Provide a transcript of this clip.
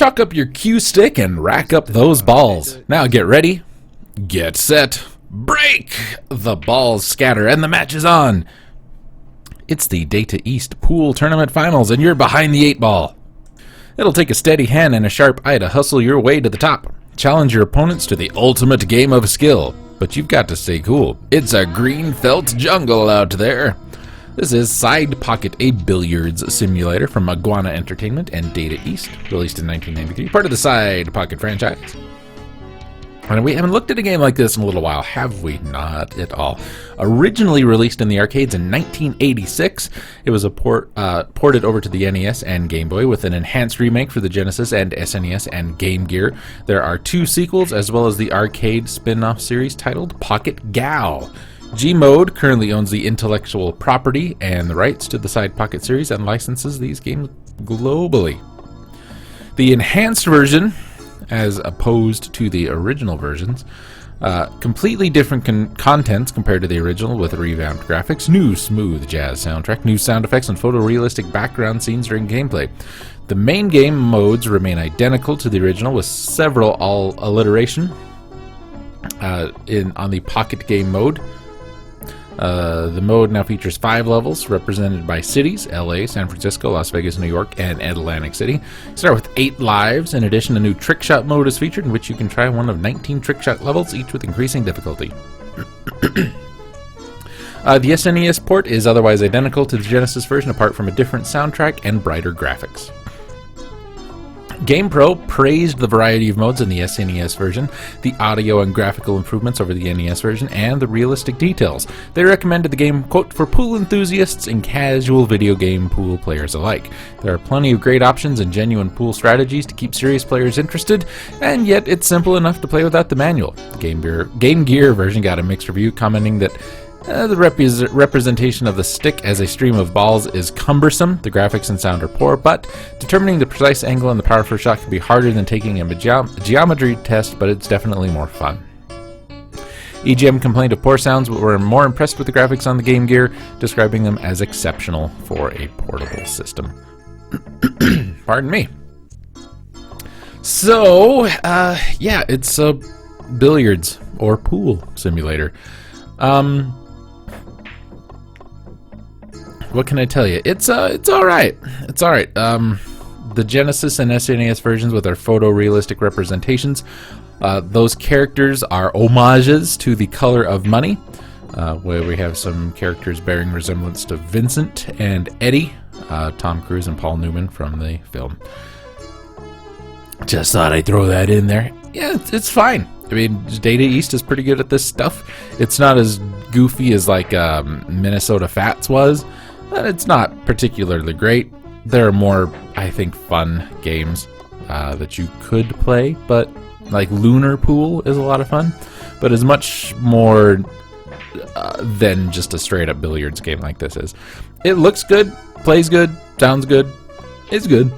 Chalk up your cue stick and rack up those balls. Now get ready, get set, break! The balls scatter and the match is on. It's the Data East Pool Tournament Finals and you're behind the 8-ball. It'll take a steady hand and a sharp eye to hustle your way to the top. Challenge your opponents to the ultimate game of skill. But you've got to stay cool. It's a green felt jungle out there. This is Side Pocket, a billiards simulator from Iguana Entertainment and Data East, released in 1993, part of the Side Pocket franchise. And we haven't looked at a game like this in a little while, have we? Not at all. Originally released in the arcades in 1986, it was ported over to the NES and Game Boy with an enhanced remake for the Genesis and SNES and Game Gear. There are 2 sequels as well as the arcade spin-off series titled Pocket Gal. G-Mode currently owns the intellectual property and the rights to the Side Pocket series and licenses these games globally. The enhanced version, as opposed to the original versions, completely different contents compared to the original, with revamped graphics, new smooth jazz soundtrack, new sound effects, and photorealistic background scenes during gameplay. The main game modes remain identical to the original, with several alliteration on the Pocket Game mode. The mode now features 5 levels represented by cities: LA, San Francisco, Las Vegas, New York, and Atlantic City. Start with 8 lives. In addition, a new trick shot mode is featured in which you can try one of 19 trick shot levels, each with increasing difficulty. The SNES port is otherwise identical to the Genesis version, apart from a different soundtrack and brighter graphics. GamePro praised the variety of modes in the SNES version, the audio and graphical improvements over the NES version, and the realistic details. They recommended the game, quote, for pool enthusiasts and casual video game pool players alike. There are plenty of great options and genuine pool strategies to keep serious players interested, and yet it's simple enough to play without the manual. The Game Gear version got a mixed review, commenting that the representation of the stick as a stream of balls is cumbersome, the graphics and sound are poor, but determining the precise angle and the power for a shot can be harder than taking a geometry test, but it's definitely more fun. EGM complained of poor sounds, but were more impressed with the graphics on the Game Gear, describing them as exceptional for a portable system. Pardon me. So, yeah, it's a billiards or pool simulator. What can I tell you? It's all right. It's all right. The Genesis and SNES versions with their photorealistic representations, those characters are homages to The Color of Money, where we have some characters bearing resemblance to Vincent and Eddie, Tom Cruise and Paul Newman from the film. Just thought I'd throw that in there. Yeah, it's fine. I mean, Data East is pretty good at this stuff. It's not as goofy as like Minnesota Fats was, but it's not particularly great. There are more, I think, fun games that you could play, but like Lunar Pool is a lot of fun, but is much more than just a straight-up billiards game like this is. It looks good, plays good, sounds good, it's good.